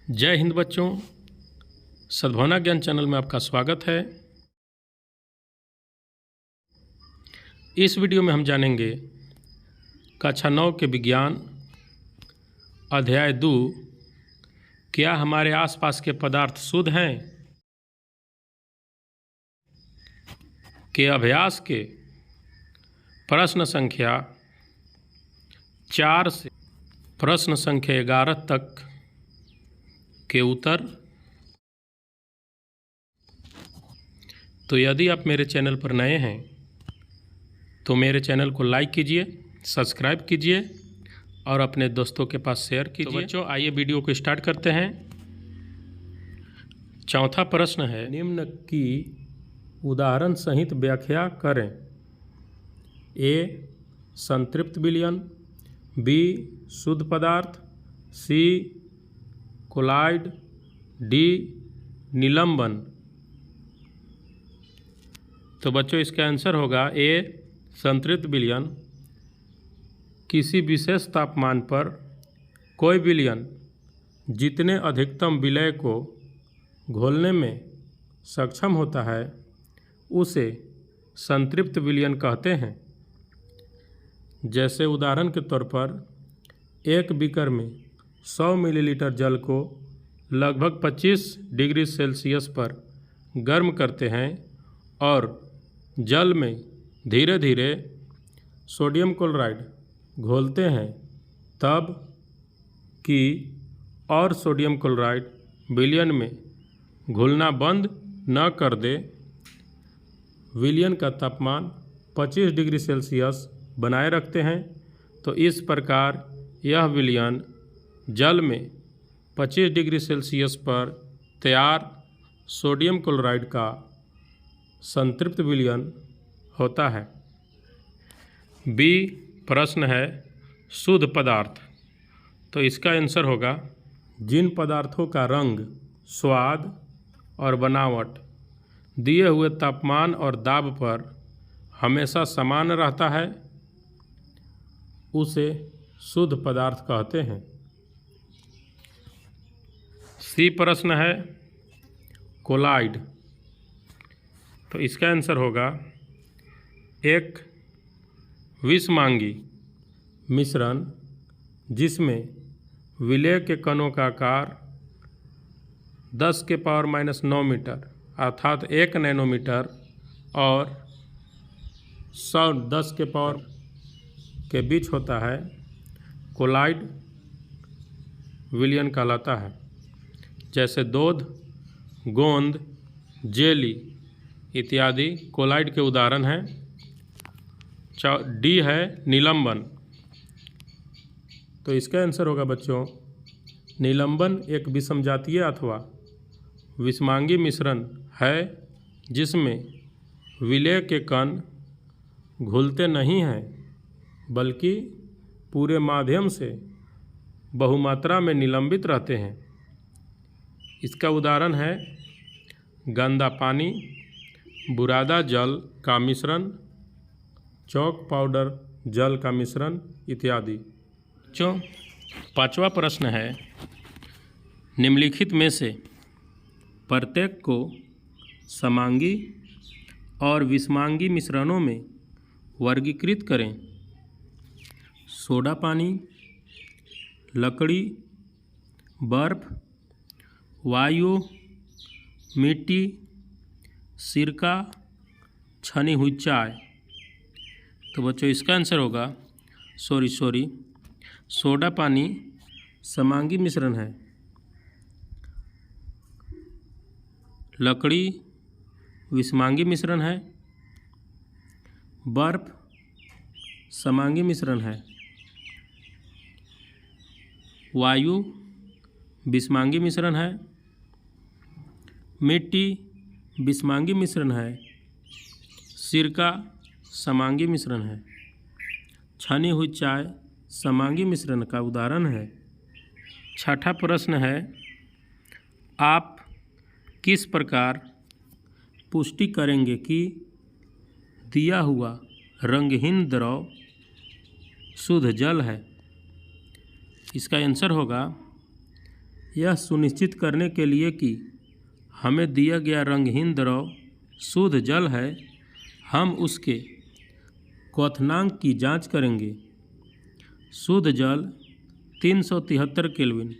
जय हिंद बच्चों, सद्भावना ज्ञान चैनल में आपका स्वागत है। इस वीडियो में हम जानेंगे कक्षा 9 के विज्ञान अध्याय 2 क्या हमारे आसपास के पदार्थ शुद्ध हैं के अभ्यास के प्रश्न संख्या 4 से प्रश्न संख्या 11 तक के उत्तर। तो यदि आप मेरे चैनल पर नए हैं तो मेरे चैनल को लाइक कीजिए, सब्सक्राइब कीजिए और अपने दोस्तों के पास शेयर कीजिए। तो बच्चों, आइए वीडियो को स्टार्ट करते हैं। चौथा प्रश्न है, निम्न की उदाहरण सहित व्याख्या करें। ए संतृप्त विलयन, बी शुद्ध पदार्थ, सी कोलाइड, डी निलंबन। तो बच्चों इसका आंसर होगा ए संतृप्त विलयन। किसी विशेष तापमान पर कोई विलयन जितने अधिकतम विलय को घोलने में सक्षम होता है उसे संतृप्त विलयन कहते हैं। जैसे उदाहरण के तौर पर एक बीकर में 100 मिलीलीटर जल को लगभग 25 डिग्री सेल्सियस पर गर्म करते हैं और जल में धीरे धीरे सोडियम क्लोराइड घोलते हैं, तब कि और सोडियम क्लोराइड विलयन में घुलना बंद न कर दे, विलयन का तापमान 25 डिग्री सेल्सियस बनाए रखते हैं। तो इस प्रकार यह विलयन जल में 25 डिग्री सेल्सियस पर तैयार सोडियम क्लोराइड का संतृप्त विलयन होता है। बी प्रश्न है शुद्ध पदार्थ। तो इसका आंसर होगा जिन पदार्थों का रंग, स्वाद और बनावट दिए हुए तापमान और दाब पर हमेशा समान रहता है उसे शुद्ध पदार्थ कहते हैं। सी प्रश्न है कोलाइड। तो इसका आंसर होगा एक विषमांगी मिश्रण जिसमें विलय के कणों का आकार 10 के पावर -9 मीटर अर्थात 1 नैनोमीटर और 110 के पावर के बीच होता है, कोलाइड विलयन कहलाता है। जैसे दूध, गोंद, जेली इत्यादि कोलाइड के उदाहरण हैं। डी है निलंबन। तो इसका आंसर होगा बच्चों निलंबन एक विषमजातीय अथवा विषमांगी मिश्रण है जिसमें विलय के कण घुलते नहीं हैं बल्कि पूरे माध्यम से बहुमात्रा में निलंबित रहते हैं। इसका उदाहरण है गंदा पानी, बुरादा जल का मिश्रण, चौक पाउडर जल का मिश्रण इत्यादि। पांचवा प्रश्न है निम्नलिखित में से प्रत्येक को समांगी और विषमांगी मिश्रणों में वर्गीकृत करें। सोडा पानी, लकड़ी, बर्फ, वायु, मिट्टी, सिरका, छनी हुई चाय। तो बच्चों इसका आंसर होगा सोडा पानी समांगी मिश्रण है, लकड़ी विषमांगी मिश्रण है, बर्फ समांगी मिश्रण है, वायु विषमांगी मिश्रण है, मिट्टी विषमांगी मिश्रण है, सिरका समांगी मिश्रण है, छनी हुई चाय समांगी मिश्रण का उदाहरण है। छठा प्रश्न है आप किस प्रकार पुष्टि करेंगे कि दिया हुआ रंगहीन द्रव शुद्ध जल है। इसका आंसर होगा यह सुनिश्चित करने के लिए कि हमें दिया गया रंगहीन द्रव शुद्ध जल है, हम उसके क्वथनांक की जांच करेंगे। शुद्ध जल 373 केल्विन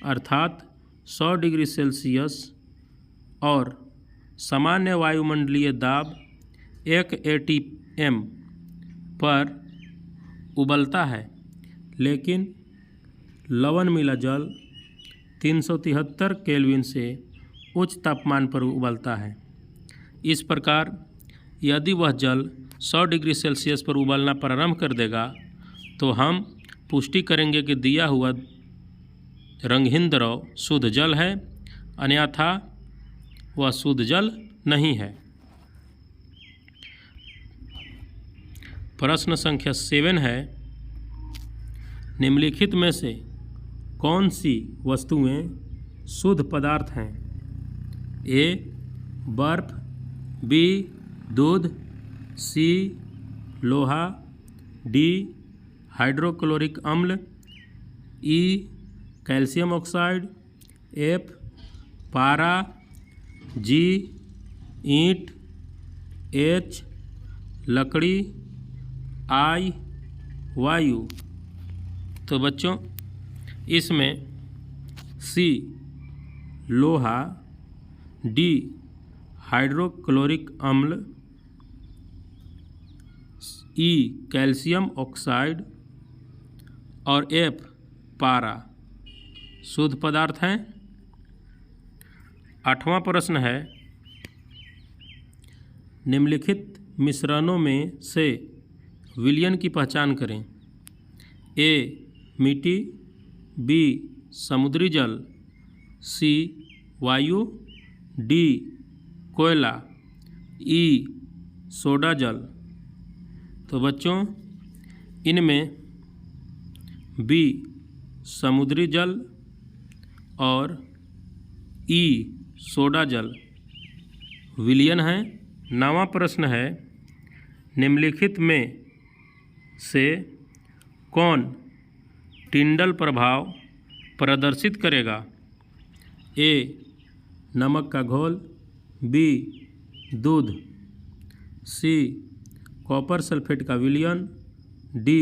अर्थात 100 डिग्री सेल्सियस और सामान्य वायुमंडलीय दाब 1 atm पर उबलता है, लेकिन लवण मिला जल 373 केल्विन से उच्च तापमान पर उबलता है। इस प्रकार यदि वह जल 100 डिग्री सेल्सियस पर उबलना प्रारंभ कर देगा तो हम पुष्टि करेंगे कि दिया हुआ रंगहीन द्रव शुद्ध जल है, अन्यथा वह शुद्ध जल नहीं है। प्रश्न संख्या 7 है, निम्नलिखित में से कौन सी वस्तुएं शुद्ध पदार्थ हैं? ए बर्फ, बी दूध, सी लोहा, डी हाइड्रोक्लोरिक अम्ल, ई कैल्शियम ऑक्साइड, एफ पारा, जी ईंट, एच लकड़ी, आई वायु। तो बच्चों इसमें सी लोहा, डी हाइड्रोक्लोरिक अम्ल, ई कैल्शियम ऑक्साइड और एफ पारा शुद्ध पदार्थ हैं। 8वां प्रश्न है, निम्नलिखित मिश्रणों में से विलयन की पहचान करें। ए मिट्टी, बी समुद्री जल, सी वायु, डी कोयला, ई सोडा जल। तो बच्चों इनमें बी समुद्री जल और ई सोडा जल विलयन है। 9वां प्रश्न है, निम्नलिखित में से कौन टिंडल प्रभाव प्रदर्शित करेगा? ए नमक का घोल, बी दूध, सी कॉपर सल्फेट का विलयन, डी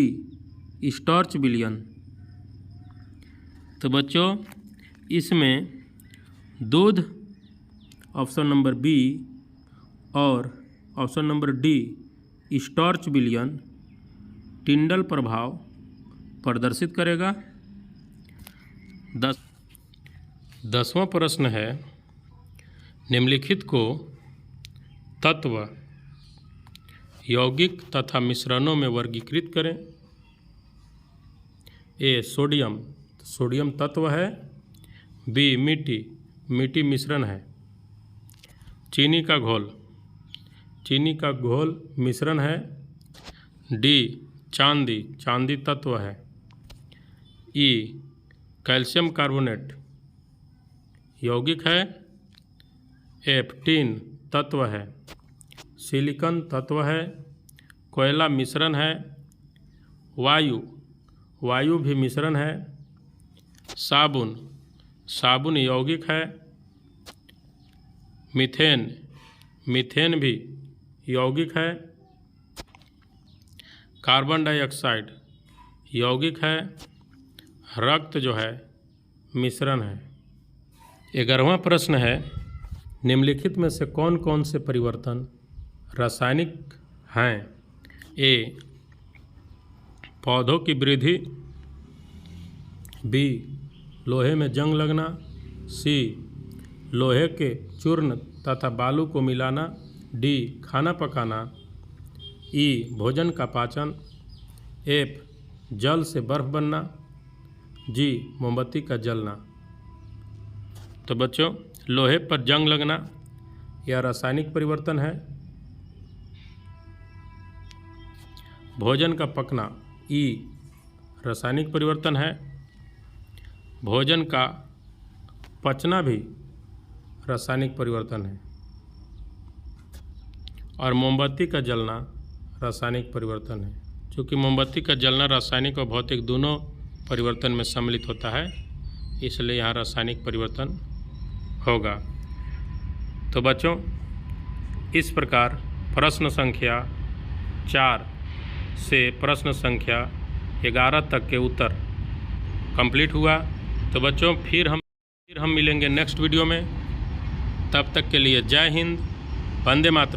स्टार्च विलयन। तो बच्चों इसमें दूध ऑप्शन नंबर बी और ऑप्शन नंबर डी स्टार्च विलयन टिंडल प्रभाव प्रदर्शित करेगा। 10वां प्रश्न है, निम्नलिखित को तत्व यौगिक तथा मिश्रणों में वर्गीकृत करें। ए सोडियम, सोडियम तत्व है। बी मिट्टी, मिट्टी मिश्रण है। चीनी का घोल, चीनी का घोल मिश्रण है। डी चांदी, चांदी तत्व है। ई कैल्शियम कार्बोनेट यौगिक है। एफ टिन तत्व है। सिलिकॉन तत्व है। कोयला मिश्रण है। वायु, वायु भी मिश्रण है। साबुन, साबुन यौगिक है। मीथेन, मीथेन भी यौगिक है। कार्बन डाइऑक्साइड यौगिक है। रक्त जो है मिश्रण है। 11वां प्रश्न है, निम्नलिखित में से कौन कौन से परिवर्तन रासायनिक हैं? ए पौधों की वृद्धि, बी लोहे में जंग लगना, सी लोहे के चूर्ण तथा बालू को मिलाना, डी खाना पकाना, ई भोजन का पाचन, एफ जल से बर्फ बनना, जी मोमबत्ती का जलना। तो बच्चों लोहे पर जंग लगना यह रासायनिक परिवर्तन है। भोजन का पकना ई रासायनिक परिवर्तन है। भोजन का पचना भी रासायनिक परिवर्तन है। और मोमबत्ती का जलना रासायनिक परिवर्तन है। चूँकि मोमबत्ती का जलना रासायनिक और भौतिक दोनों परिवर्तन में सम्मिलित होता है, इसलिए यहाँ रासायनिक परिवर्तन होगा। तो बच्चों, इस प्रकार प्रश्न संख्या 4 से प्रश्न संख्या 11 तक के उत्तर कंप्लीट हुआ। तो बच्चों, फिर हम मिलेंगे नेक्स्ट वीडियो में। तब तक के लिए जय हिंद, वंदे मातरम।